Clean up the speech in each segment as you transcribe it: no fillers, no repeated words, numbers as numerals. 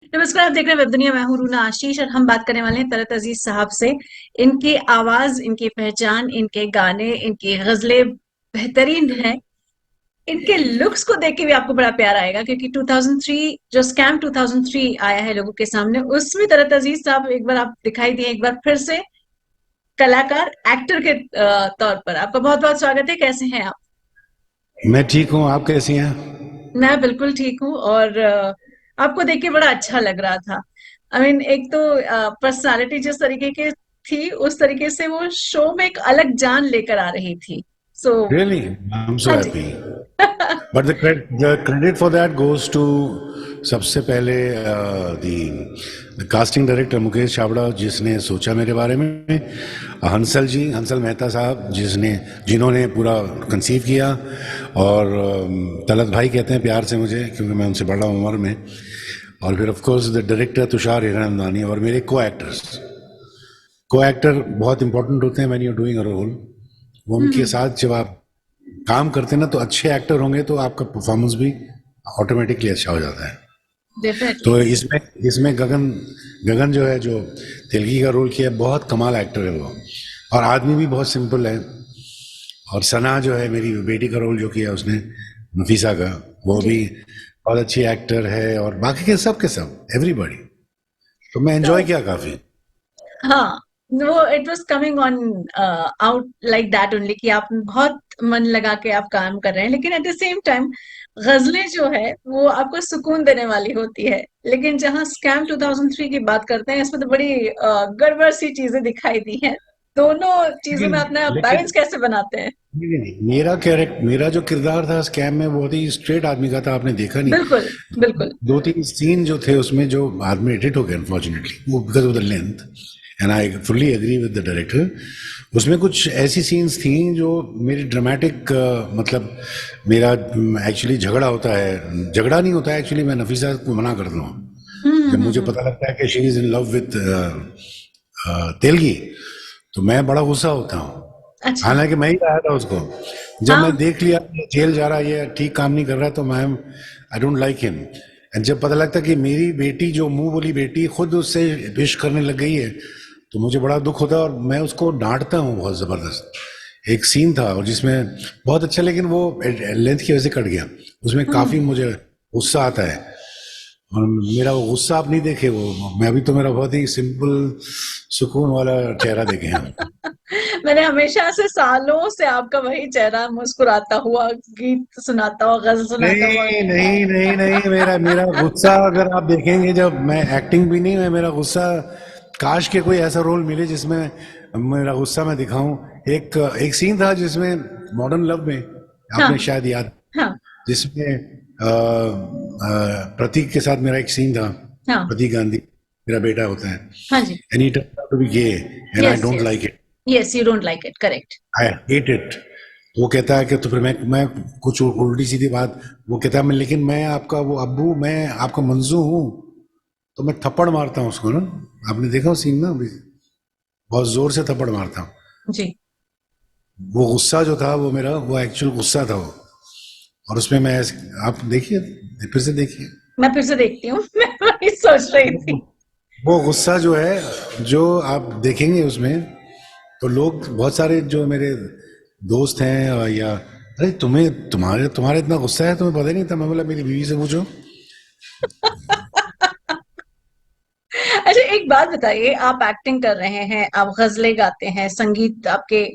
नमस्कार, आप देख रहे हैं वेब दुनिया। मैं हूं रूना आशीष और हम बात करने वाले हैं तरत अजीज साहब से। इनकी आवाज, इनकी पहचान, इनके गाने, इनकी गजलें बेहतरीन हैं। इनके लुक्स को देख के भी आपको बड़ा प्यार आएगा, क्योंकि 2003 जो स्कैम 2003 आया है लोगों के सामने, उसमें तरत अजीज साहब एक बार आप दिखाई दिए, एक बार फिर से कलाकार, एक्टर के तौर पर। आपका बहुत बहुत स्वागत है। कैसे हैं आप? मैं ठीक हूँ। आप कैसी हैं? मैं बिल्कुल ठीक हूँ, और आपको देख के बड़ा अच्छा लग रहा था। आई मीन, एक तो पर्सनालिटी जिस तरीके की थी, उस तरीके से वो शो में एक अलग जान लेकर आ रही थी। So really I am so हाँ जी। Happy. But the credit for that goes to सबसे पहले the casting director Mukesh Chhabra, जिसने सोचा मेरे बारे में। हंसल जी, हंसल मेहता साहब, जिन्होंने पूरा कंसीव किया। और तलत भाई कहते हैं प्यार से मुझे, क्योंकि मैं उनसे बड़ा हूं उम्र में। और फिर of course the director Tushar Hiranandani और मेरे को एक्टर बहुत इंपॉर्टेंट होते हैं when you doing a role. वो उनके हम्म। साथ जब आप काम करते हैं ना, तो अच्छे एक्टर होंगे तो आपका परफॉर्मेंस भी ऑटोमेटिकली अच्छा हो जाता है। डेफिनेटली। तो इसमें इसमें गगन गगन जो है, जो तेलगी का रोल किया, बहुत कमाल एक्टर है वो। और आदमी भी बहुत सिंपल है। और सना जो है, मेरी बेटी का रोल जो किया उसने, नफीसा का, वो जी। भी बहुत अच्छी एक्टर है। और बाकी के सब एवरीबॉडी। तो मैं तो एंजॉय किया काफी। हाँ, वो it was coming on out like that only, कि आप बहुत मन लगा के आप काम कर रहे हैं, लेकिन एट द सेम टाइम गजलें जो है वो आपको सुकून देने वाली होती है। लेकिन जहां स्कैम 2003 की बात करते हैं, इसमें तो बड़ी गड़बड़ सी चीजें दिखाई दी हैं। दोनों चीजों में लेकिन अपना बैलेंस लेकिन कैसे बनाते हैं? नहीं नहीं, मेरा जो किरदार था स्कैम में, बहुत ही स्ट्रेट आदमी का था, आपने देखा नहीं। बिल्कुल, बिल्कुल। दो तीन सीन जो थे उसमें, जो आदमी एडिट हो गए अनफॉर्चुनेटली, वो because of the length. And I fully agree with the director. उसमें कुछ ऐसी सीन्स थी जो मेरी ड्रामेटिक, मतलब मेरा एक्चुअली झगड़ा होता है, झगड़ा नहीं होता है एक्चुअली, मैं नफीसा को मना करता हूँ। जब मुझे हम्म। पता लगता है कि she is in love with Telgi, तो मैं बड़ा गुस्सा होता हूँ। अच्छा। हालांकि मैं ही लाया था उसको। जब मैं हाँ। देख लिया ये जेल जा रहा है, ये ठीक काम नहीं कर रहा, तो मैं I don't like him. And जब पता लगता कि मेरी बेटी, जो मुंह बोली बेटी, खुद उससे विश करने लग गई है, तो मुझे बड़ा दुख होता है और मैं उसको डांटता हूँ बहुत जबरदस्त। एक सीन था और जिसमें बहुत अच्छा, लेकिन वो लेंथ की वजह से कट गया। उसमें काफी हम्म। मुझे गुस्सा आता है। और मेरा वो गुस्सा आप नहीं देखे, वो मैं अभी तो मेरा बहुत ही सिंपल सुकून वाला चेहरा देखे हैं। मैंने हमेशा से, सालों से आपका वही चेहरा, मुस्कुराता हुआ, गीत सुनाता हुआ, गजल सुनाता हुआ। नहीं नहीं नहीं नहीं, मेरा मेरा गुस्सा अगर आप देखेंगे, जब मैं एक्टिंग भी नहीं, मैं मेरा गुस्सा, काश के कोई ऐसा रोल मिले जिसमें मेरा गुस्सा मैं दिखाऊं। एक एक सीन था जिसमें, मॉडर्न लव में, हाँ, आपने शायद याद, हाँ, जिसमें प्रतीक के साथ मेरा एक सीन था। हाँ, प्रतीक गांधी मेरा बेटा होता है। हाँ जी। And he turned out to be gay, and I yes, don't yes. Like it. Yes, you don't like it, correct. I hate it. वो कहता है कि, तो फिर मैं कुछ उल्टी सीधी बात, वो कहता है मैं, लेकिन मैं आपका वो अब्बू, मैं आपका मंजू हूँ। तो मैं थप्पड़ मारता हूँ उसको ना। आपने देखा वो सीन ना अभी, बहुत जोर से थप्पड़ मारता हूँ। जी। वो गुस्सा जो था वो मेरा, वो एक्चुअल गुस्सा था वो। और उसमें आप देखिए, फिर से देखिए। मैं फिर से देखती हूँ। मैं वही सोच रही थी। वो गुस्सा जो है, जो आप देखेंगे उसमें, तो लोग बहुत सारे जो मेरे दोस्त हैं, या अरे तुम्हें, तुम्हारे तुम्हारे इतना गुस्सा है, तुम्हें पता ही नहीं था। मैं बोला मेरी बीवी से पूछो। अच्छा, एक बात बताइए, आप एक्टिंग कर रहे हैं, आप गजलें गाते हैं, संगीत आपके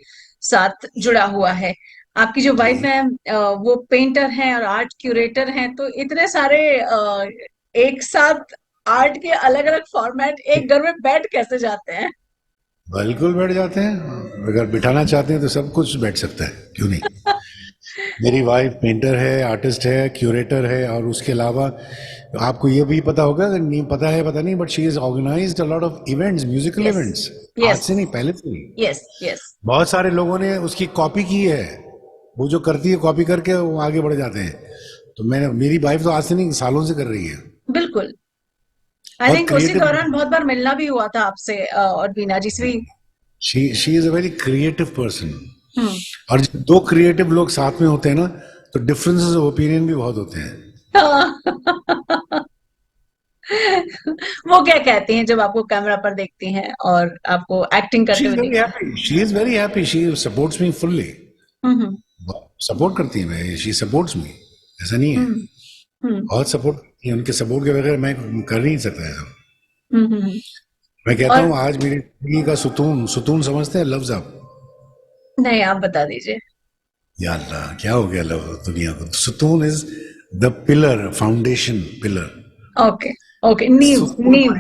साथ जुड़ा हुआ है। आपकी जो वाइफ जी। है वो पेंटर हैं और आर्ट क्यूरेटर हैं, तो इतने सारे एक साथ आर्ट के अलग अलग फॉर्मेट एक घर में बैठ कैसे जाते हैं? बिल्कुल बैठ जाते हैं। अगर बिठाना चाहते हैं तो सब कुछ बैठ सकता है, क्यों नहीं। मेरी वाइफ पेंटर है, आर्टिस्ट है, क्यूरेटर है, और उसके अलावा आपको ये भी पता होगा, अगर नहीं पता है पता नहीं, but she is organised a lot of events, musical yes, events. आज यस, से नहीं, पहले से ही। Yes, yes. बहुत सारे लोगों ने उसकी कॉपी की है। वो जो करती है, कॉपी करके वो आगे बढ़ जाते हैं। तो मेरी वाइफ तो आज से नहीं, सालों से कर रही है। बिल्कुल। आई बहुत थिंक उसी क्रिएटिव। दौरान बहुत बार मिलना भी हुआ था आपसे, और बीना जी से भी। She is a very creative person. Hmm. और जब दो क्रिएटिव लोग साथ में होते हैं ना, तो डिफरेंसेस ऑफ ओपिनियन भी बहुत होते हैं। हाँ। वो क्या कहती हैं जब आपको कैमरा पर देखती हैं और आपको एक्टिंग करते शी इज हुए वेरी देखती हैं? Happy, she is very happy, she supports me fully. Hmm support करती है, मैं शी सपोर्ट्स मी, ऐसा नहीं है। हम्म हम्म बहुत सपोर्ट करती है, उनके सपोर्ट के बगैर मैं कर नहीं सकता ऐसा। हम्म। मैं कहता और हूँ आज मेरी जिंदगी का सुतून, सुतून समझते हैं लफ्ज आप? नहीं, आप बता दीजिए। या अल्लाह, क्या हो गया लफ्ज दुनिया को? सुतून is the pillar, foundation pillar. Okay okay, नींव सुतून नींव। पर,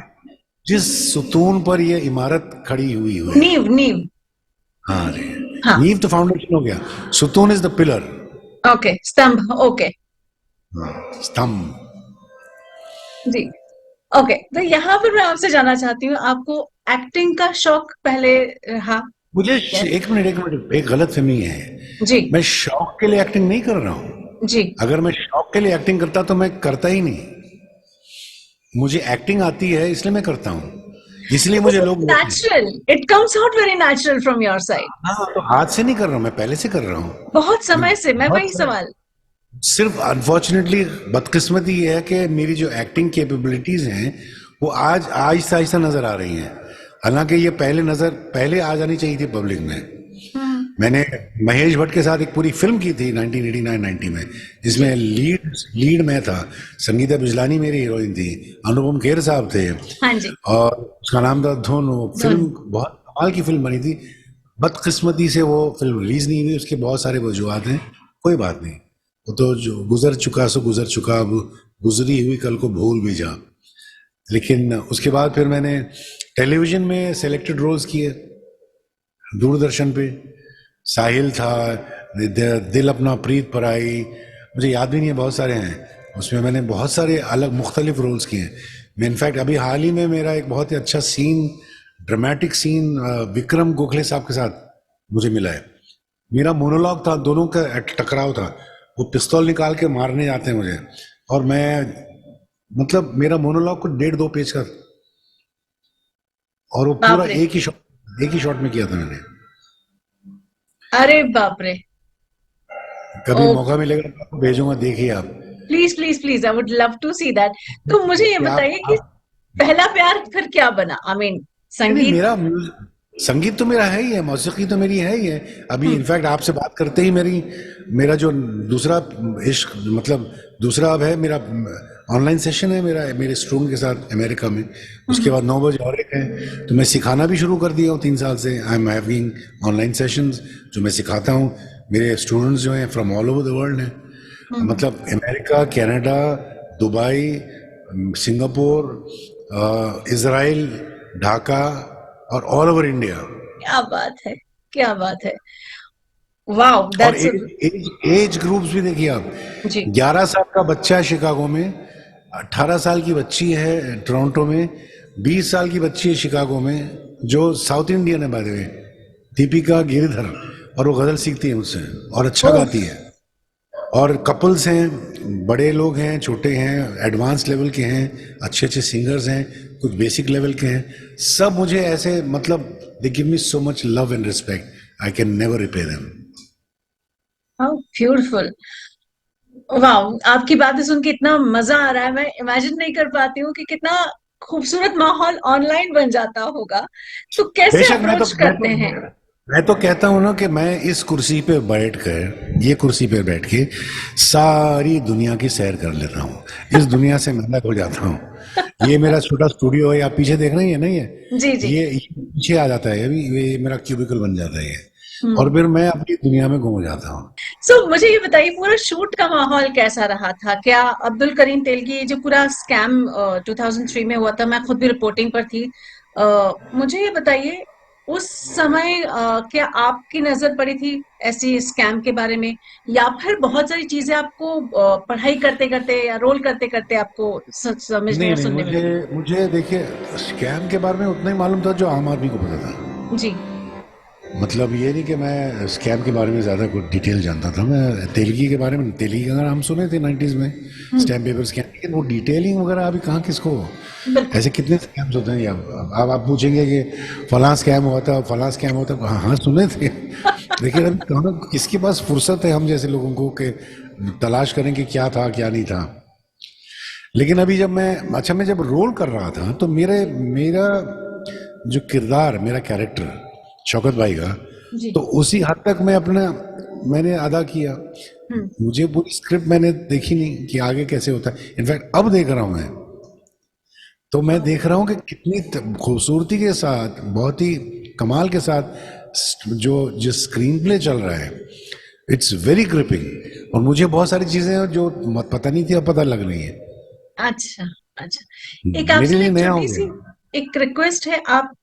जिस सुतून पर ये इमारत खड़ी हुई हुई है। नींव नींव। हाँ रे, हाँ। नींव तो फाउंडेशन हो गया, सुतून इज द पिलर। ओके, स्तंभ। ओके। हाँ, स्तंभ। जी। ओके, तो यहाँ पर मैं आपसे जानना चाहती हूँ, आपको एक्टिंग का शौक पहले रहा? मुझे कैसे? एक मिनट, एक गलत फहमी है। जी मैं शौक के लिए एक्टिंग नहीं कर रहा हूँ। जी। अगर मैं शौक के लिए एक्टिंग करता तो मैं करता ही नहीं। मुझे एक्टिंग आती है इसलिए मैं करता हूँ, इसलिए बिकॉज मुझे इट्स लोग लेते हैं। Natural, it comes out very natural from your side. हाँ, तो हाथ से नहीं कर रहा हूँ, मैं पहले से कर रहा हूँ। बहुत मैं समय से मैं बहुत वही सवाल। सिर्फ अनफॉर्चुनेटली बदकिस्मती ये है कि मेरी जो एक्टिंग कैपेबिलिटीज हैं वो आज आहिस्ता आहिस्ता नजर आ रही हैं। हालांकि ये पहले आ जानी चाहिए थी पब्लिक में। हम्म मैंने महेश भट्ट के साथ एक पूरी फिल्म की थी 1989-90 में, जी। जिसमें लीड मैं था। संगीता बिजलानी मेरी हीरोइन थी, अनुपम खेर साहब थे, हाँ जी। और उसका नाम था धुन। वो फिल्म धुन। बहुत कमाल की फिल्म बनी थी। बदकिस्मती से वो फिल्म रिलीज नहीं हुई, उसके बहुत सारे वजूहत हैं। कोई बात नहीं, वो तो जो गुजर चुका सो गुजर चुका, अब गुजरी हुई कल को भूल भी जा। लेकिन उसके बाद फिर मैंने टेलीविजन में सेलेक्टेड रोल्स किए, दूरदर्शन पे साहिल था, दिल अपना प्रीत पर आई, मुझे याद भी नहीं है, बहुत सारे हैं उसमें। मैंने बहुत सारे अलग मुख्तलिफ रोल्स किए हैं। मैं इनफैक्ट अभी हाल ही में मेरा एक बहुत ही अच्छा scene, dramatic scene Vikram Gokhale साहब के साथ मुझे मिला है। मेरा मोनोलॉग था, दोनों का टकराव था। वो पिस्तौल निकाल के मारने जाते हैं मुझे, और मैं, मतलब मेरा मोनोलॉग को 1.5-2 पेज का, और वो पूरा बाप रे। एक ही शॉट में किया था मैंने। अरे बाप रे। कभी ओ, मौका मिलेगा तो आपको भेजूंगा, देखिए आप। Please please please, I would love to see that. तो मुझे ये कि बताइए कि आप पहला प्यार फिर क्या बना? आई मीन, नहीं नहीं, संगीत। मेरा संगीत तो मेरा है ही है, मौसीकी तो मेरी है ही है। अभी हम्म इनफैक्ट आपसे बात करते ही मेरा जो दूसरा इश्क, मतलब दूसरा अब है मेरा, ऑनलाइन सेशन है मेरा मेरे स्टूडेंट के साथ अमेरिका में। उसके हम्म बाद 9 बजे और एक है, तो मैं सिखाना भी शुरू कर दिया हूँ 3 साल से। I am having online sessions जो मैं सिखाता हूँ। मेरे स्टूडेंट्स जो हैं from all over the world हैं, हम्म। मतलब America, Canada, Dubai, Singapore, Israel, Dhaka, और ऑल ओवर इंडिया। क्या बात है, क्या बात है। वाओ, और दैट्स। एज ग्रुप्स भी देखिए आप। जी। 11 साल का बच्चा है शिकागो में, 18 साल की बच्ची है टोरंटो में, 20 साल की बच्ची है शिकागो में, जो साउथ इंडियन है by the way, Deepika Girdhar, और वो गजल सीखती है मुझसे और अच्छा ओह। गाती है। और कपल्स हैं, बड़े लोग हैं, छोटे हैं, एडवांस लेवल के हैं, अच्छे अच्छे सिंगर्स हैं, कुछ बेसिक लेवल के हैं। सब मुझे ऐसे, मतलब they give me so much love and respect, I can never repay them. How beautiful. वाह, आपकी बातें सुन के इतना मजा आ रहा है, मैं इमेजिन नहीं कर पाती हूँ कि कितना खूबसूरत माहौल ऑनलाइन बन जाता होगा। तो कैसे बेशक, अप्रोच करते हैं? मैं तो कहता हूँ ना कि मैं इस कुर्सी पे बैठकर, ये कुर्सी पे बैठ के सारी दुनिया की सैर कर लेता हूँ। इस दुनिया से मैं अलग हो जाता हूँ। ये मेरा छोटा स्टूडियो है, आप पीछे देख रहे हैं, नहीं है? जी जी। ये पीछे आ जाता है, अभी ये मेरा क्यूबिकल बन जाता है ये। और हम्म। फिर मैं अपनी दुनिया में घूम जाता हूँ। सो मुझे ये बताइए, पूरा शूट का माहौल कैसा रहा था? क्या अब्दुल करीम तेलगी जो पूरा स्कैम 2003 में हुआ था, मैं खुद भी रिपोर्टिंग पर थी। मुझे ये बताइए, उस समय क्या आपकी नजर पड़ी थी ऐसी स्कैम के बारे में, या फिर बहुत सारी चीजें आपको पढ़ाई करते करते या रोल करते करते आपको समझने नहीं और नहीं, सुनने में मुझे मिली? मुझे देखिए, स्कैम के बारे में उतना ही मालूम था जो आम आदमी को पता था। जी। मतलब ये नहीं कि मैं स्कैम के बारे में ज़्यादा कुछ डिटेल जानता था। मैं तेलगी के बारे में, तेलगी अगर हम सुने थे 90s में, हम्म। स्टैम्प पेपर स्कैम, लेकिन वो डिटेलिंग वगैरह अभी कहाँ किसको हो। बिल्कुल। ऐसे कितने स्कैम्स होते हैं। या अब आप पूछेंगे कि फलां स्कैम हुआ था, फलां स्कैम हुआ था, हाँ हाँ सुने थे। लेकिन अभी कहाँ, किसके पास फुर्सत है हम जैसे लोगों को कि तलाश करें कि क्या था क्या नहीं था। लेकिन अभी जब मैं जब रोल कर रहा था तो मेरा जो किरदार, मेरा कैरेक्टर शौकत भाई का, जी। तो उसी हद तक मैंने अदा किया। हम्म। मुझे पूरी स्क्रिप्ट मैंने देखी नहीं कि आगे कैसे होता है। इनफैक्ट अब देख रहा हूं मैं, तो मैं ओ, देख रहा हूँ कि कितनी खूबसूरती के साथ, बहुत ही कमाल के साथ जो स्क्रीन प्ले चल रहा है, इट्स वेरी ग्रिपिंग। और मुझे बहुत सारी चीजें हैं जो पता नहीं थी, अब पता लग रही है। अच्छा। अच्छा, एक आपसे मेरे ना लिए एक नया हो छोटी सी गया। एक रिक्वेस्ट है। आप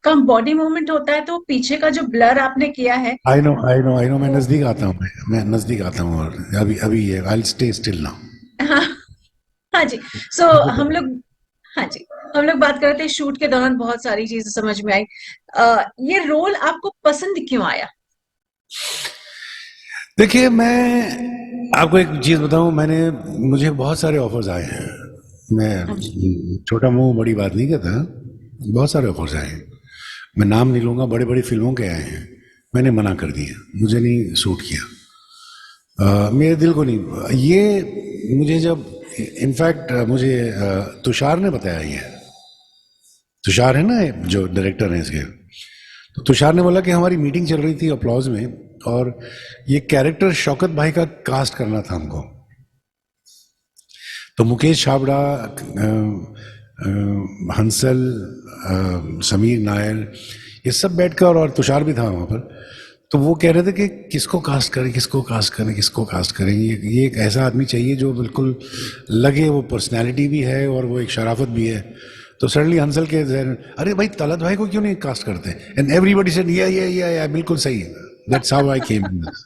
कम बॉडी मूवमेंट होता है तो पीछे का जो ब्लर आपने किया है आई नो, मैं वो नजदीक आता हूँ, मैं नजदीक आता हूँ, और अभी अभी ये I will stay still now. हाँ। हाँ जी। सो मुझे हम पता लोग हाँ जी, हम लोग बात कर रहे थे शूट के दौरान बहुत सारी चीजें समझ में आई। ये रोल आपको पसंद क्यों आया? देखिए, मैं आपको एक चीज बताऊं, मुझे बहुत सारे ऑफर्स आए हैं। हाँ जी। मैं छोटा मुंह बड़ी बात नहीं कहता, बहुत सारे ऑफर्स आए हैं। मैं नाम नहीं लूंगा, बड़े बड़ी फिल्मों के आए हैं। मैंने मना कर दिया, मुझे नहीं सूट किया। मेरे दिल को नहीं ये। मुझे जब इनफैक्ट मुझे तुषार ने बताया, ये तुषार है ना, जो डायरेक्टर है इसके, तो तुषार ने बोला कि हमारी मीटिंग चल रही थी अपलॉज में, और ये कैरेक्टर शौकत भाई का कास्ट करना था हमको। तो मुकेश छाबड़ा, हंसल, समीर नायर, ये सब बैठकर, और तुषार भी था वहाँ पर, तो वो कह रहे थे कि किसको कास्ट करें, किसको कास्ट करें, किसको कास्ट करें। ये एक ऐसा आदमी चाहिए जो बिल्कुल लगे, वो पर्सनैलिटी भी है और वो एक शराफत भी है। तो सडनली हंसल के जहन में, अरे भाई तलत भाई को क्यों नहीं कास्ट करते? एंड एवरीबॉडी सेड या बिल्कुल सही। That's how I came in this.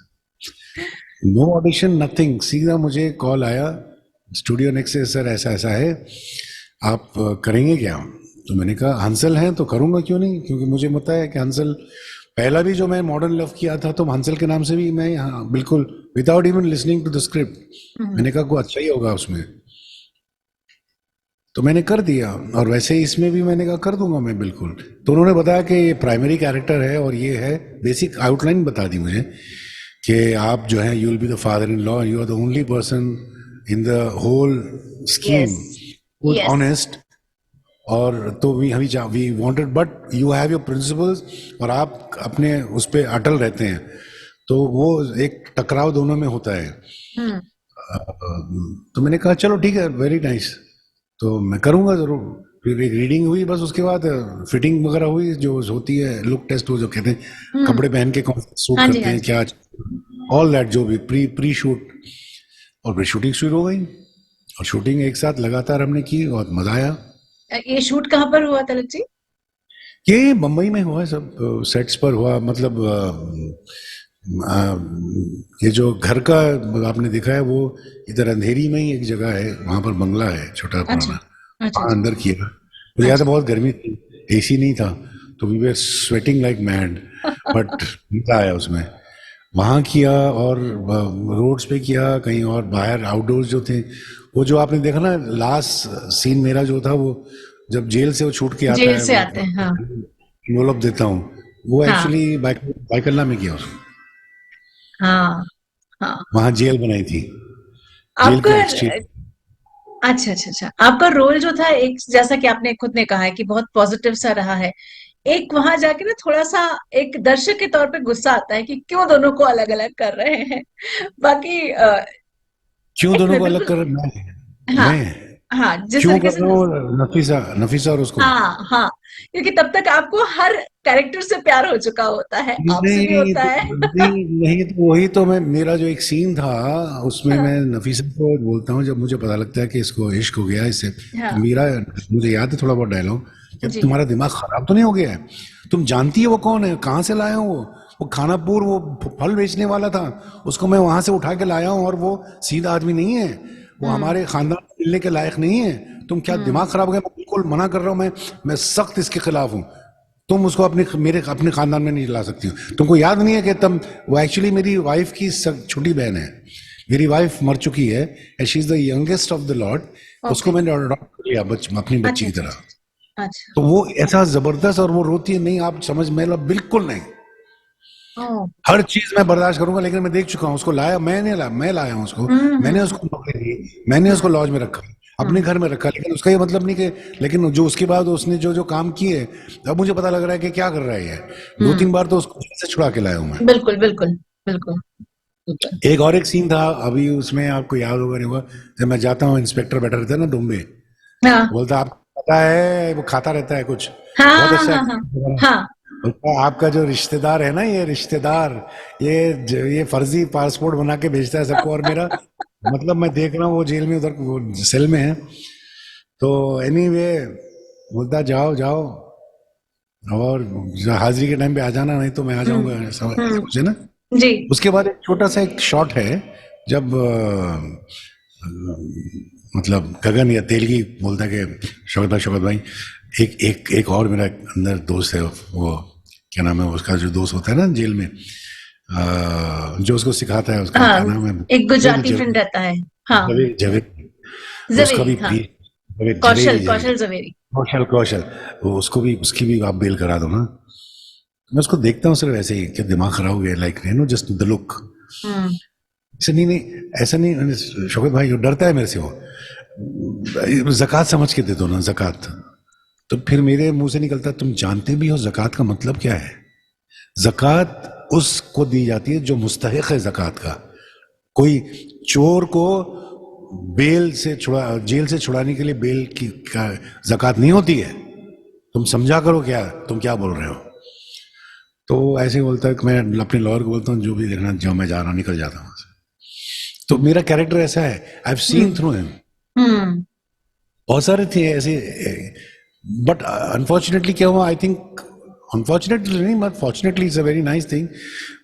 No audition, nothing, सीधा मुझे कॉल आया स्टूडियो नेक्स्ट से, सर ऐसा ऐसा है, आप करेंगे क्या? तो मैंने कहा हंसल हैं तो करूंगा, क्यों नहीं, क्योंकि मुझे पता है कि हंसल, पहला भी जो मैं मॉडर्न लव किया था तो हंसल के नाम से भी मैं यहाँ बिल्कुल without even listening to the script, hmm. मैंने कहा कोई अच्छा ही होगा उसमें, तो मैंने कर दिया। और वैसे ही इसमें भी मैंने कहा कर दूंगा मैं बिल्कुल। तो उन्होंने बताया कि ये प्राइमरी कैरेक्टर है और ये है, बेसिक आउटलाइन बता दी मुझे कि आप जो है you will be the father in law, you are the only person in the whole yes. Scheme who is yes. Honest. और तो we wanted, but you have your principles, और आप अपने उस पर अटल रहते हैं। तो वो एक टकराव दोनों में होता है। हम्म। तो मैंने कहा चलो ठीक है, वेरी नाइस, तो मैं करूंगा जरूर। फिर एक रीडिंग हुई, बस उसके बाद फिटिंग वगैरह हुई जो होती है, लुक टेस्ट, वो जो कहते हैं हम्म। कपड़े पहन के कौन सूट हाँ जी। करते हाँ हैं जी। क्या, ऑल दैट जो भी प्री प्री शूट। और फिर शूटिंग शुरू हो गई, और शूटिंग एक साथ लगातार हमने की और मजा आया। ये शूट कहाँ पर हुआ तलत जी? ये मुंबई में हुआ है, सब सेट्स पर हुआ, मतलब ये जो घर का आपने देखा है, वो इधर अंधेरी में ही एक जगह है, वहां पर बंगला है छोटा अच्छा। पुराना, अच्छा। वहां अच्छा। अंदर किया। मुझे याद है अच्छा। बहुत गर्मी थी, एसी नहीं था, तो we were sweating like mad, but मजा आया उसमें। वहां किया, और रोड्स पे किया, कहीं और बाहर आउटडोर्स जो थे, वो जो आपने देखा ना लास्ट सीन मेरा जो था, वो जब जेल से वो छूट के आता जेल है, से वो आते हैं, हाँ। इन्वॉल्व देता हूँ, वो हाँ। एक्चुअली बाइकल्ला में किया उसको। हाँ। हाँ। वहां जेल बनाई थी, जेल आपका के एक्सटीरियर। अच्छा। अच्छा। अच्छा, आपका रोल जो था, एक जैसा कि आपने खुद ने कहा है कि बहुत पॉजिटिव सा रहा है, एक वहां जाके ना थोड़ा सा एक दर्शक के तौर पे गुस्सा आता है कि क्यों दोनों को अलग अलग कर रहे हैं। बाकी क्यों एक दोनों को अलग बिल्कुल। कर हाँ। मैं हाँ, जिस क्यों तरीके कर से रहा हूँ? नफीसा, नफीसा और उसको। हाँ। हाँ, क्योंकि तब तक आपको हर कैरेक्टर से प्यार हो चुका होता है, आपसे भी नहीं होता तो, है। नहीं नहीं, तो वही तो मैं, मेरा जो एक सीन था उसमें हाँ। मैं नफीसा को बोलता हूँ, जब मुझे पता लगता है कि इसको इश्क हो गया इससे, तो हाँ मेरा, मुझे याद है थोड़ा बहुत डायलॉग, कि जी। तुम्हारा दिमाग खराब तो नहीं हो गया है? तुम जानती है वो कौन है, कहाँ से लाया हूँ वो खानापुर, वो फल बेचने वाला था, उसको मैं वहां से उठा के लाया हूँ, और वो सीधा आदमी नहीं है, वो हम्म। हमारे खानदान में मिलने के लायक नहीं है। तुम क्या हम्म। दिमाग खराब हो गया? मैं बिल्कुल मना कर रहा हूँ, मैं सख्त इसके खिलाफ हूँ। तुम उसको अपने खानदान में नहीं ला सकती हो। तुमको याद नहीं है कि तुम, वो एक्चुअली मेरी वाइफ की छोटी बहन है, मेरी वाइफ मर चुकी है, and she is the youngest of the lot. उसको ओके। मैंने अडॉप्ट कर लिया अपनी बच्ची अच्छा। की अच्छा। तरह। अच्छा। अच्छा। तो वो ऐसा जबरदस्त, और वो रोती है नहीं, आप समझ में लो, बिल्कुल नहीं। ओ। हर चीज मैं बर्दाश्त करूंगा, लेकिन मैं देख चुका हूँ उसको, लाया मैंने, मैं लाया हूँ उसको, मैंने हम्म। उसको नौकरी दी, मैंने उसको हम्म। लॉज में रखा, अपने घर में रखा, लेकिन उसका ये मतलब नहीं कि, लेकिन जो उसके बाद उसने जो जो काम किए, अब मुझे पता लग रहा है कि क्या कर रहा है ये। दो तीन बार तो उसको जेल से छुड़ा के लाया हूं मैं। बिल्कुल बिल्कुल बिल्कुल बिल्कुल। एक और एक सीन था अभी उसमें, आपको याद होगा नहीं होगा, जब मैं जाता हूँ, इंस्पेक्टर बैठा रहता है ना डोंबे, हाँ बोलता आपको पता है, वो खाता रहता है कुछ, हाँ बहुत हाँ अच्छा हाँ हाँ है। हाँ बोलता आपका जो रिश्तेदार है ना, ये रिश्तेदार, ये फर्जी पासपोर्ट बना के भेजता है सबको, और मेरा मतलब मैं देख रहा हूँ वो जेल में, उधर वो सेल में है। तो एनीवे, बोलता जाओ जाओ, और हाजिरी के टाइम पे आ जाना, नहीं तो मैं आ हम्म जाऊंगा, ऐसा ऐसा हम्म कुछ है ना। जी उसके बाद एक छोटा सा एक शॉट है, जब मतलब गगन या तेलगी बोलता है कि शौकत भाई, एक एक एक और मेरा अंदर दोस्त है, वो क्या नाम है उसका, जो दोस्त होता है ना जेल में, जो उसको सिखाता है, उसका क्या हाँ, नाम है, एक जवेद गुजराती फ्रेंड जवेद रहता है। हाँ, जवेद जवेद, उसका जवेरी, भी हाँ, प्लीज, जवेद कौशल झवेरी झवेरी, कौशल जवेरी। कौशल कौशल, वो उसको भी, उसकी भी आप बेल करा दो ना। मैं उसको देखता हूँ सिर्फ ऐसे ही, क्या दिमाग खराब हो गया, like you know just the look. Hmm ऐसा नहीं नहीं, ऐसा नहीं शौकत भाई, वो डरता है मेरे से, वो जक़ात समझ के दे दो ना, जक़ात। तो फिर मेरे मुंह से निकलता, तुम जानते भी हो जक़ात का मतलब क्या है? जक़ात उसको दी जाती है जो मुस्तहिक है जक़ात का। कोई चोर को बेल से छुड़ा, जेल से छुड़ाने के लिए बेल की का जक़ात नहीं होती है। तुम समझा करो, क्या तुम क्या बोल रहे हो? तो ऐसे ही बोलता है कि मैं अपने लॉयर को बोलता हूँ, जो भी देखना, जो मैं जा रहा हूँ, निकल जाता हूँ। तो मेरा कैरेक्टर ऐसा है, I have seen hmm through him. Hmm बहुत सारे थे ऐसे, बट अनफॉर्चुनेटली क्या हुआ, आई थिंक, अनफॉर्चुनेटली नहीं, but fortunately it's a very nice thing.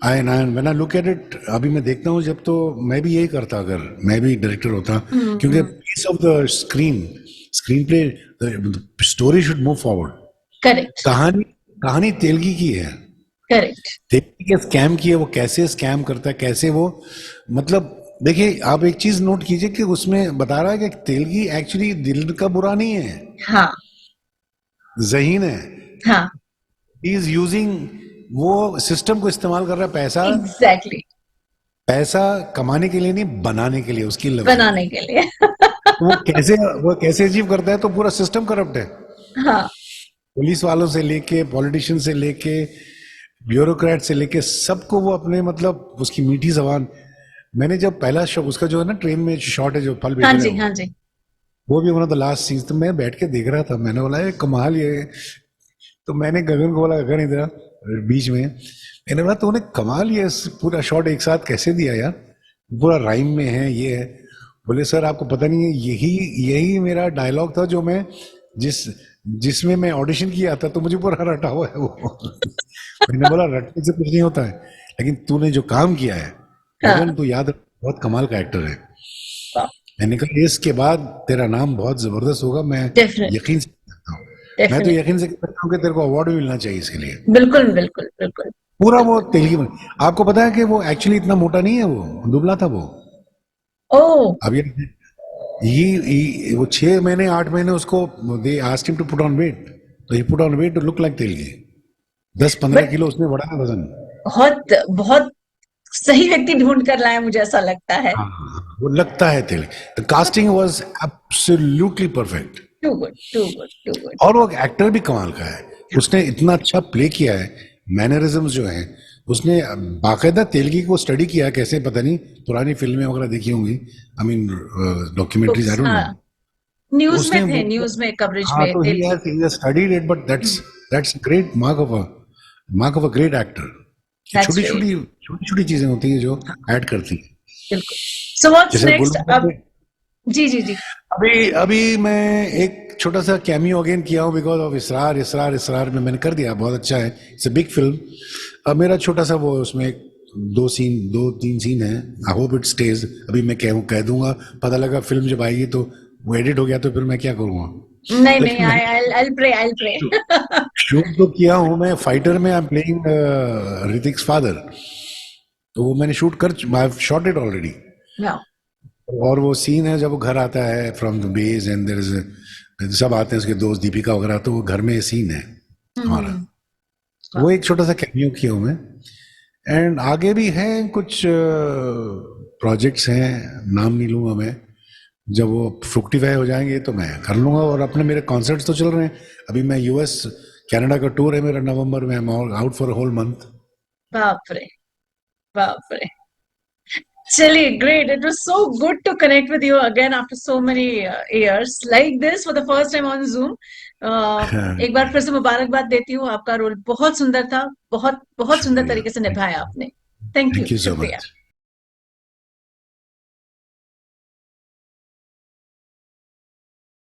I when I look at it, अभी मैं देखता हूँ जब, तो मैं भी यही करता अगर मैं भी डायरेक्टर होता, क्योंकि hmm. Piece of the screen, screenplay, story should move forward. Correct कहानी, कहानी तेलगी की है, करेक्ट। तेलगी के स्कैम की है, वो कैसे स्कैम करता है, कैसे वो, मतलब देखिए आप एक चीज नोट कीजिए कि उसमें बता रहा है कि तेलगी एक्चुअली दिल का बुरा नहीं है, हाँ ज़हीन है। हाँ ही इज यूजिंग, वो सिस्टम को इस्तेमाल कर रहा है, पैसा, एग्जैक्टली। पैसा कमाने के लिए नहीं, बनाने के लिए, उसकी लफ्जों में। बनाने के लिए। तो वो कैसे अचीव करता है, तो पूरा सिस्टम करप्ट है, हाँ पुलिस वालों से लेके, पॉलिटिशियन से लेके, ब्यूरोक्रेट से लेके, सबको वो अपने, मतलब उसकी मीठी जबान। मैंने जब पहला शॉट उसका जो है ना, ट्रेन में शॉट है जो फल हाँ बेच रहा है जी हाँ जी। वो भी one of the last scenes, तो मैं बैठ के देख रहा था, मैंने बोला ये कमाल ये। तो मैंने गगन को बोला, गगन इधर बीच में, मैंने बोला तूने कमाल ये पूरा शॉट एक साथ कैसे दिया यार, पूरा राइम में है ये है। बोले सर आपको पता नहीं है, यही यही मेरा डायलॉग था जो मैं, जिस जिसमें मैं ऑडिशन किया था, तो मुझे पूरा रटा हुआ है वो। मैंने बोला रटने से कुछ नहीं होता है, लेकिन तूने जो काम किया है हाँ गगन, तू याद रख, बहुत कमाल का एक्टर है। मैंने कहा इसके बाद तेरा नाम बहुत जबरदस्त होगा, मैं डेफिनेटली यकीन से कहता हूँ, मैं तो डेफिनेटली। यकीन से कहता हूँ कि तेरे को अवार्ड भी मिलना चाहिए इसके लिए। बिल्कुल बिल्कुल बिल्कुल पूरा वो बिल्कुल। तेलगी में, आपको पता है कि वो एक्चुअली इतना मोटा नहीं है, वो दुबला था वो। ओ अब ये वो 6 महीने 8 महीने उसको, they asked him to put on weight, तो he put on weight to look like Telgi. 10-15 kilo but उसने बढ़ाया वजन। बहुत बहुत सही व्यक्ति ढूंढ कर लाया, मुझे ऐसा लगता है। हाँ हाँ, हाँ, वो लगता है Telgi. The casting was absolutely perfect. Too good too good too good. और वो एक्टर भी कमाल का है, उसने इतना अच्छा प्ले किया है, मैनरिज्म्स जो हैं, उसने बाकायदा तेलगी को स्टडी किया है, कैसे पता नहीं, पुरानी फिल्में वगैरह देखी होंगी, I mean documentaries, I books, don't know. हाँ, न्यूज उसने में थे, वो, न्यूज में कवरेज हाँ, में तो Telgi. He has studied it, but that's great mark of a great actor, कि दैट्स छोटी रियली छोटी छोटी छोटी चीजें होती हैं जो हाँ ऐड करती हैं। बिल्कुल। सो व्हाट्स जैसे नेक्स्ट गुलमोहर अब? में, जी जी जी। अभी अभी मैं एक छोटा सा कैमियो अगेन किया हूँ, बिकॉज ऑफ इसरार इसरार इसरार में मैंने कर दिया, बहुत अच्छा है, इट्स अ बिग फिल्म। अब मेरा छोटा सा वो, उसमें 2-3 सीन है, आई होप इट स्टेज। अभी मैं कह दूंगा, पता लगा फिल्म जब आएगी तो वो एडिट हो गया, तो फिर मैं क्या करूँगा। नहीं नहीं, लेकिन मैंने I pray I pray. Shoot तो किया हूँ मैं, फाइटर में I am playing Hrithik's father, तो वो मैंने शूट कर, I have shot it already. वाह। और वो सीन है जब वो घर आता है from the base, and there is, सब आते हैं उसके दोस्त दीपिका वगैरह, तो वो घर में सीन है हमारा। हम्म। वो एक छोटा सा कैमियो किया हूँ मैं। एंड आगे भी हैं कुछ प्रोजेक्ट्स हैं, नाम नहीं लूंगा मैं, जब वो फ्रुक्टिफाई हो जाएंगे तो मैं कर लूंगा। और अपने मेरे कॉन्सर्ट्स तो चल रहे हैं अभी। मैं यूएस कनाडा का टूर है मेरा नवंबर में, I am out for whole month. बाप रे, बाप रे। चलिए, great, it was so good to connect with you again after so many years like this for the first time on Zoom. एक बार फिर से मुबारकबाद देती हूँ, आपका रोल बहुत सुंदर था, बहुत बहुत सुंदर शुक्रिया। तरीके से निभाया आपने। Thank you, thank you so शुक्रिया। मच।